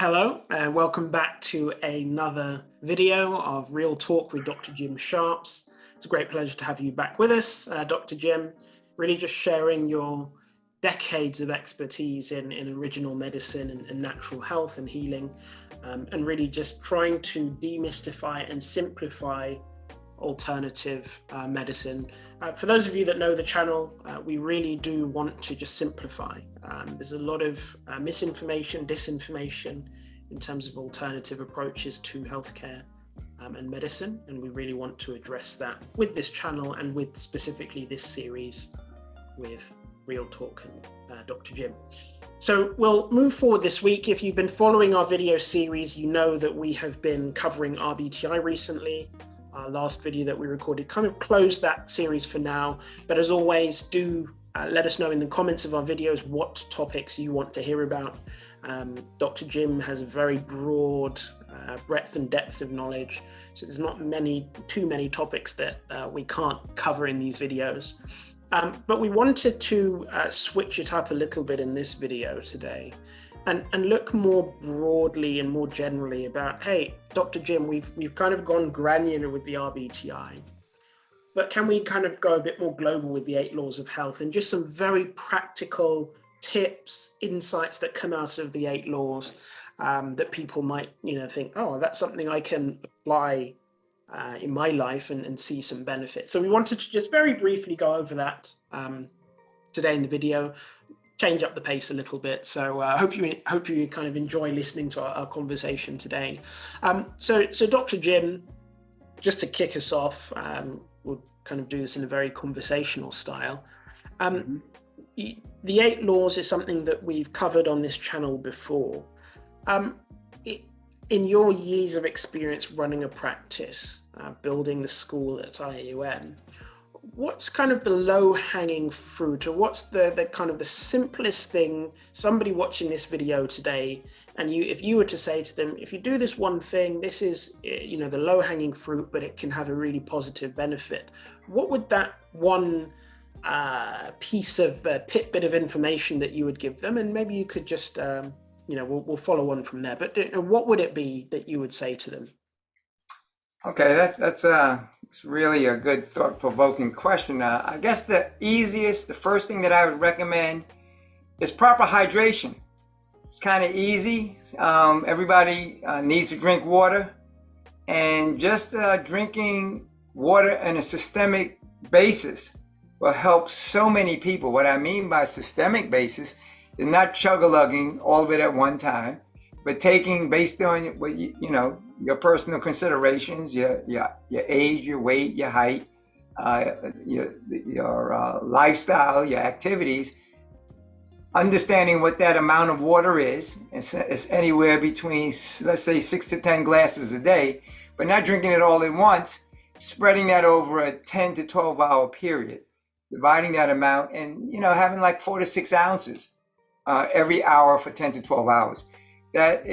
Hello, and welcome back to another video of Real Talk with Dr. Jim Sharps. It's a great pleasure to have you back with us, Dr. Jim, really just sharing your decades of expertise in original medicine and natural health and healing, and really just trying to demystify and simplify alternative medicine. For those of you that know the channel, we really do want to just simplify. There's a lot of misinformation, disinformation in terms of alternative approaches to healthcare and medicine, and we really want to address that with this channel and with specifically this series with Real Talk and Dr. Jim. So we'll move forward this week. If you've been following our video series, you know that we have been covering RBTI recently. Our last video that we recorded kind of closed that series for now, but as always, do let us know in the comments of our videos what topics you want to hear about. Dr. Jim has a very broad breadth and depth of knowledge, so there's not too many topics that we can't cover in these videos. But we wanted to switch it up a little bit in this video today and look more broadly and more generally about, hey, Dr. Jim, we've kind of gone granular with the RBTI, but can we kind of go a bit more global with the 8 laws of health and just some very practical tips, insights that come out of the 8 laws that people might, think, oh, that's something I can apply in my life and see some benefits. So we wanted to just very briefly go over that today in the video, change up the pace a little bit. So I hope you kind of enjoy listening to our conversation today. So Dr. Jim, just to kick us off, we'll kind of do this in a very conversational style. The 8 laws is something that we've covered on this channel before. In your years of experience running a practice, building the school at IIOM, what's kind of the low-hanging fruit, or what's the kind of the simplest thing somebody watching this video today, and if you were to say to them, if you do this one thing, this is the low-hanging fruit, but it can have a really positive benefit, what would that one piece of tidbit of information that you would give them? And maybe you could just we'll follow on from there, but what would it be that you would say to them? Okay, that's it's really a good thought-provoking question. I guess the first thing that I would recommend is proper hydration. It's kind of easy. Everybody needs to drink water, and just drinking water on a systemic basis will help so many people. What I mean by systemic basis is not chug-a-lugging all of it at one time, but taking based on what your personal considerations, your age, your weight, your height, your lifestyle, your activities, understanding what that amount of water is. It's anywhere between, let's say, 6 to 10 glasses a day, but not drinking it all at once, spreading that over a 10 to 12 hour period, dividing that amount, and having like 4 to 6 ounces every hour for 10 to 12 hours. That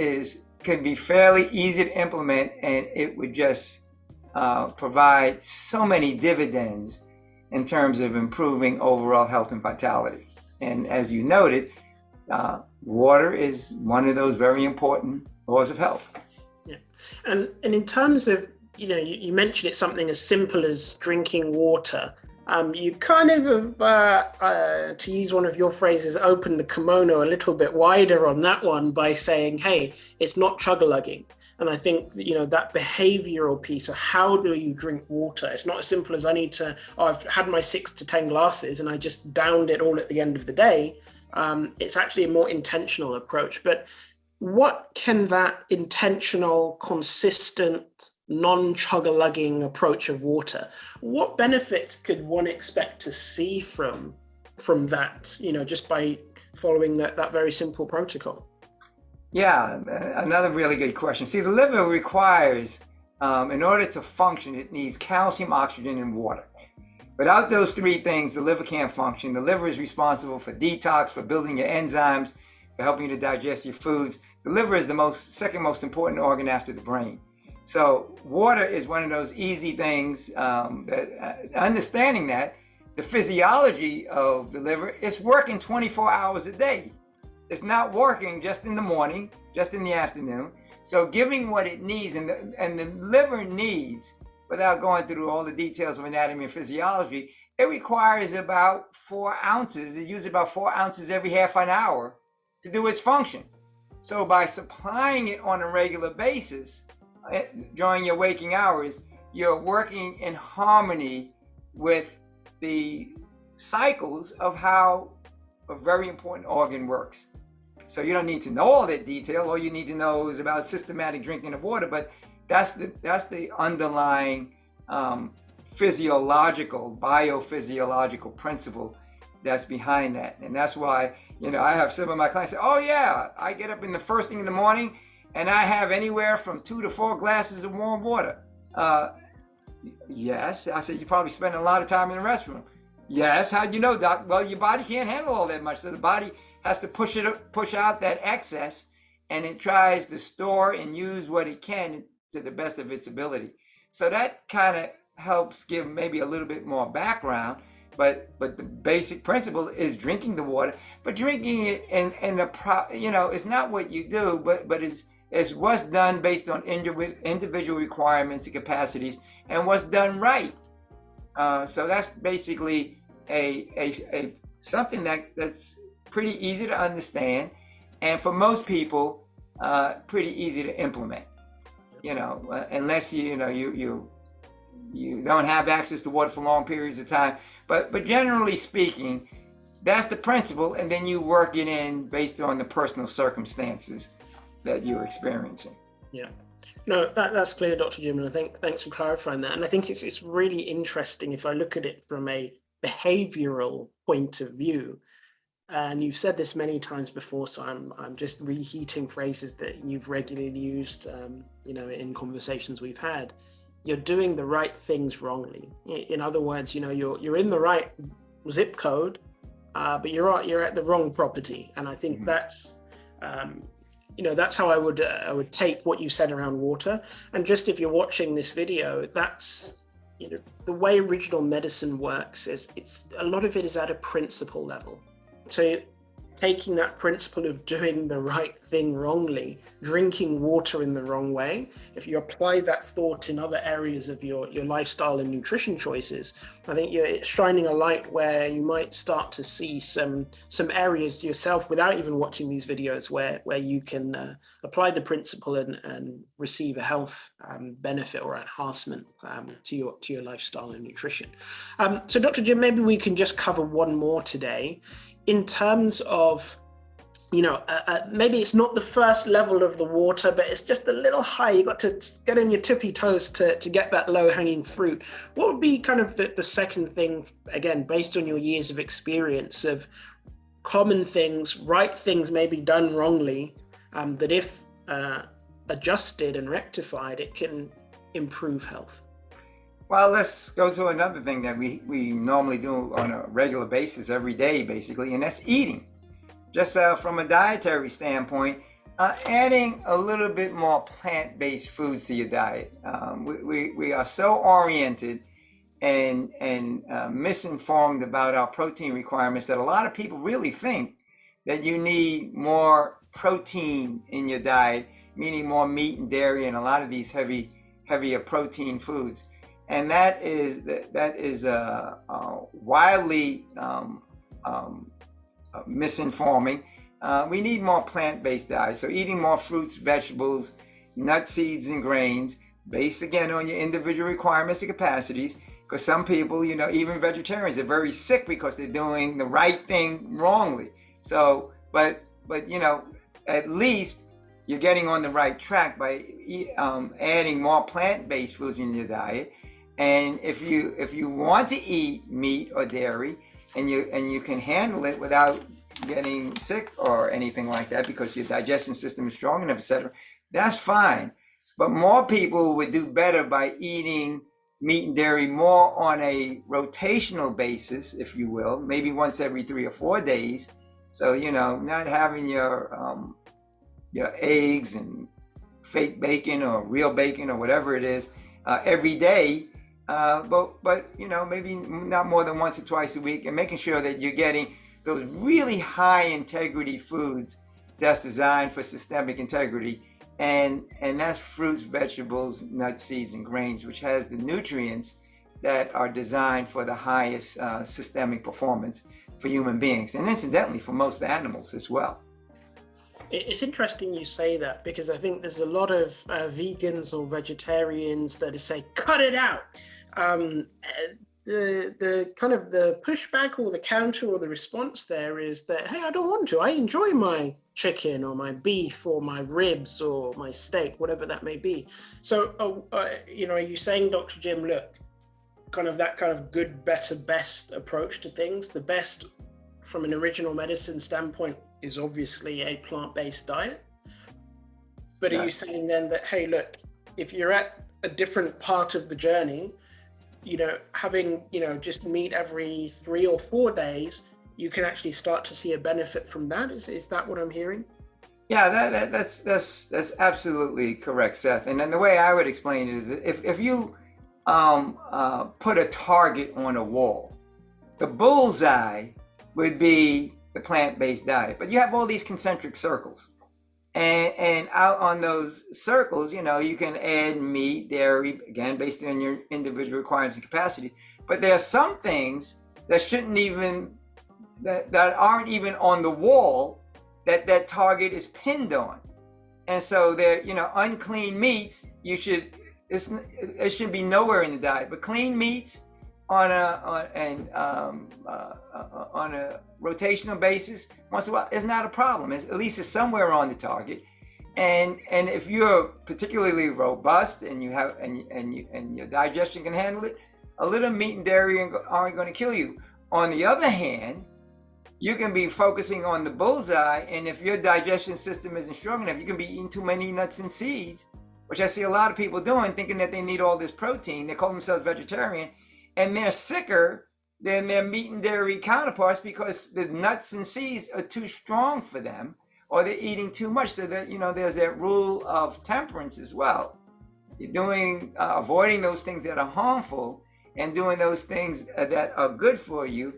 can be fairly easy to implement, and it would just provide so many dividends in terms of improving overall health and vitality. And as you noted, water is one of those very important laws of health. Yeah, and in terms of, you mentioned it's something as simple as drinking water. You kind of, to use one of your phrases, opened the kimono a little bit wider on that one by saying, hey, it's not chug-a-lugging. And I think, that behavioral piece of how do you drink water? It's not as simple as I've had my 6 to 10 glasses and I just downed it all at the end of the day. It's actually a more intentional approach. But what can that intentional, consistent, non-chug-a-lugging approach of water, what benefits could one expect to see from that, just by following that very simple protocol? Yeah, another really good question. See, the liver requires, in order to function, it needs calcium, oxygen, and water. Without those 3 things, the liver can't function. The liver is responsible for detox, for building your enzymes, for helping you to digest your foods. The liver is the second most important organ after the brain. So water is one of those easy things understanding that the physiology of the liver is working 24 hours a day. It's not working just in the morning, just in the afternoon. So giving what it needs, and the liver needs, without going through all the details of anatomy and physiology, it requires about 4 ounces. It uses about 4 ounces every half an hour to do its function. So by supplying it on a regular basis during your waking hours, you're working in harmony with the cycles of how a very important organ works. So you don't need to know all that detail. All you need to know is about systematic drinking of water, but that's the underlying biophysiological principle that's behind that. And that's why, I have some of my clients say, oh yeah, I get up in the first thing in the morning and I have anywhere from 2 to 4 glasses of warm water. Yes. I said, you probably spend a lot of time in the restroom. Yes. How'd you know, doc? Well, your body can't handle all that much. So the body has to push out that excess, and it tries to store and use what it can to the best of its ability. So that kind of helps give maybe a little bit more background, but the basic principle is drinking the water, but drinking it it's not what you do, but it's what's done based on individual requirements and capacities, and what's done right. So that's basically a something that's pretty easy to understand, and for most people, pretty easy to implement. Unless you don't have access to water for long periods of time. But generally speaking, that's the principle, and then you work it in based on the personal circumstances that you're experiencing. Yeah. No, that's clear, Dr. Jim, and I think thanks for clarifying that. And I think it's really interesting if I look at it from a behavioral point of view. And you've said this many times before, so I'm just reheating phrases that you've regularly used, in conversations we've had. You're doing the right things wrongly. In other words, you're in the right zip code, but you're at the wrong property. And I think that's how I would take what you said around water. And just if you're watching this video, that's the way original medicine works is a lot of it is at a principle level. So taking that principle of doing the right thing wrongly, drinking water in the wrong way, if you apply that thought in other areas of your lifestyle and nutrition choices, I think it's shining a light where you might start to see some areas yourself without even watching these videos where you can apply the principle and receive a health benefit or enhancement to your lifestyle and nutrition. So Dr. Jim, maybe we can just cover one more today. In terms of, maybe it's not the first level of the water, but it's just a little high. You got to get on your tippy toes to get that low hanging fruit. What would be kind of the second thing, again, based on your years of experience of common things, right things maybe done wrongly, that if adjusted and rectified, it can improve health? Well, let's go to another thing that we normally do on a regular basis every day, basically, and that's eating. Just from a dietary standpoint, adding a little bit more plant-based foods to your diet. We are so oriented and misinformed about our protein requirements that a lot of people really think that you need more protein in your diet, meaning more meat and dairy and a lot of these heavier protein foods. And that is wildly misinforming. We need more plant-based diet. So eating more fruits, vegetables, nuts, seeds, and grains, based again on your individual requirements and capacities. Because some people, even vegetarians, are very sick because they're doing the right thing wrongly. So, but at least you're getting on the right track by adding more plant-based foods in your diet. And if you want to eat meat or dairy and you can handle it without getting sick or anything like that because your digestion system is strong enough, etc., that's fine. But more people would do better by eating meat and dairy more on a rotational basis, if you will, maybe once every 3 or 4 days. So not having your eggs and fake bacon or real bacon or whatever it is every day. But maybe not more than once or twice a week, and making sure that you're getting those really high integrity foods that's designed for systemic integrity. And that's fruits, vegetables, nuts, seeds, and grains, which has the nutrients that are designed for the highest systemic performance for human beings, and incidentally for most animals as well. It's interesting you say that, because I think there's a lot of vegans or vegetarians that say, cut it out. The kind of the pushback or the counter or the response there is that, hey, I don't want to. I enjoy my chicken or my beef or my ribs or my steak, whatever that may be. So, are you saying, Dr. Jim, look, kind of that kind of good, better, best approach to things, the best from an original medicine standpoint is obviously a plant-based diet? But are you saying then that, hey, look, if you're at a different part of the journey, having, just meat every 3 or 4 days, you can actually start to see a benefit from that? Is that what I'm hearing? Yeah, that's absolutely correct, Seth. And then the way I would explain it is, if you put a target on a wall, the bullseye would be the plant-based diet, but you have all these concentric circles, and out on those circles, you can add meat, dairy, again based on your individual requirements and capacities. But there are some things that shouldn't even that aren't even on the wall that target is pinned on, and so they're unclean meats. It should be nowhere in the diet, but clean meats on a rotational basis once in a while is not a problem. At least it's somewhere on the target. And if you're particularly robust and you have and your digestion can handle it, a little meat and dairy aren't going to kill you. On the other hand, you can be focusing on the bullseye, and if your digestion system isn't strong enough, you can be eating too many nuts and seeds, which I see a lot of people doing, thinking that they need all this protein. They call themselves vegetarian, and they're sicker than their meat and dairy counterparts because the nuts and seeds are too strong for them, or they're eating too much. So that there's that rule of temperance as well. You're doing avoiding those things that are harmful and doing those things that are good for you,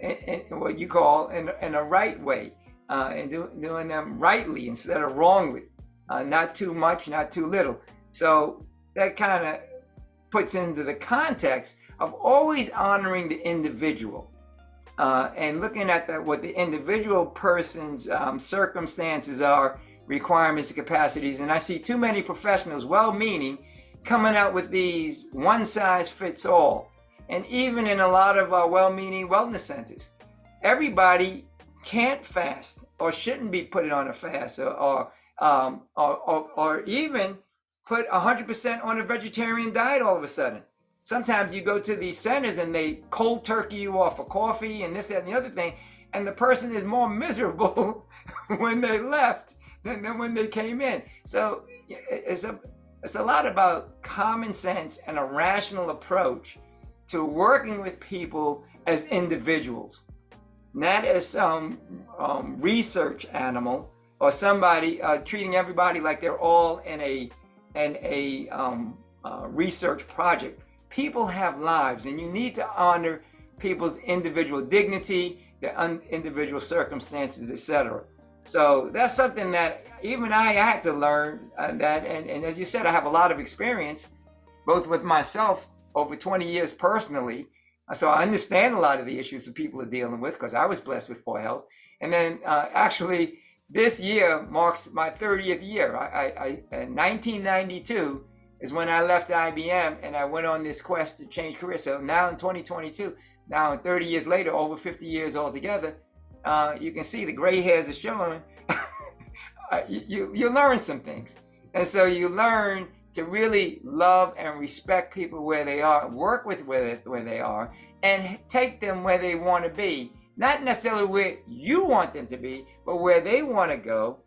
in what you call in a right way, and doing them rightly instead of wrongly. Not too much, not too little. So that kind of puts into the context of always honoring the individual, and looking at what the individual person's circumstances are, requirements and capacities. And I see too many professionals, well-meaning, coming out with these one-size-fits-all. And even in a lot of well-meaning wellness centers, everybody can't fast or shouldn't be put on a fast, or even put 100% on a vegetarian diet all of a sudden. Sometimes you go to these centers and they cold turkey you off of coffee and this, that, and the other thing, and the person is more miserable when they left than when they came in. So it's a lot about common sense and a rational approach to working with people as individuals, not as some research animal or somebody treating everybody like they're all in a research project. People have lives, and you need to honor people's individual dignity, their individual circumstances, etc. So that's something that even I had to learn, and as you said, I have a lot of experience, both with myself over 20 years personally. So I understand a lot of the issues that people are dealing with because I was blessed with poor health. And then actually this year marks my 30th year. In 1992 is when I left IBM and I went on this quest to change careers. So now in 2022, now 30 years later, over 50 years altogether, you can see the gray hairs are showing. You learn some things. And so you learn to really love and respect people where they are, work with where they are, and take them where they want to be. Not necessarily where you want them to be, but where they want to go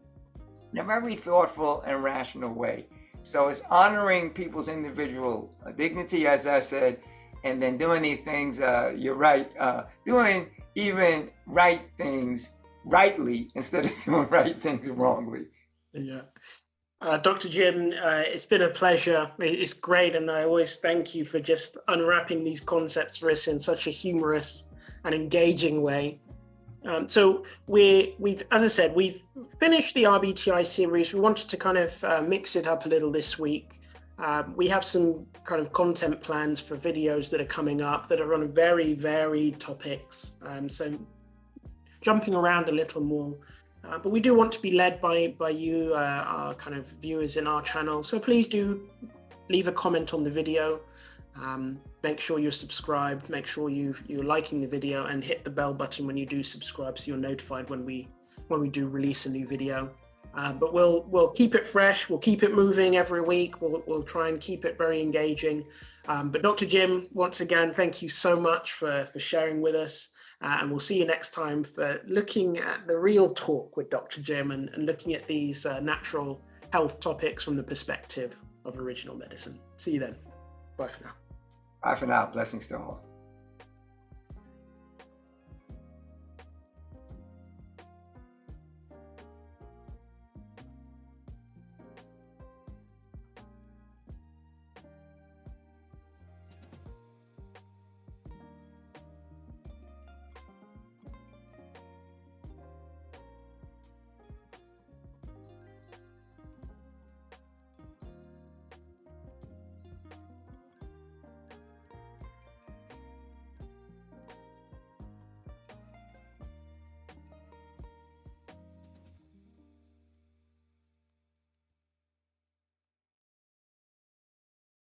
in a very thoughtful and rational way. So it's honoring people's individual dignity, as I said, and then doing these things, you're right, doing even right things rightly instead of doing right things wrongly. Yeah. Dr. Jim, it's been a pleasure. It's great, and I always thank you for just unwrapping these concepts for us in such a humorous and engaging way. So we've, as I said, we've finished the RBTI series. We wanted to kind of mix it up a little this week. We have some kind of content plans for videos that are coming up that are on very varied topics. So jumping around a little more. But we do want to be led by you, our kind of viewers in our channel. So please do leave a comment on the video. Make sure you're subscribed. Make sure you're liking the video and hit the bell button when you do subscribe, so you're notified when we do release a new video. But we'll keep it fresh. We'll keep it moving every week. We'll try and keep it very engaging. But Dr. Jim, once again, thank you so much for sharing with us. And we'll see you next time for looking at the real talk with Dr. Jim and looking at these natural health topics from the perspective of original medicine. See you then. Bye for now. Bye for now. Blessings to all.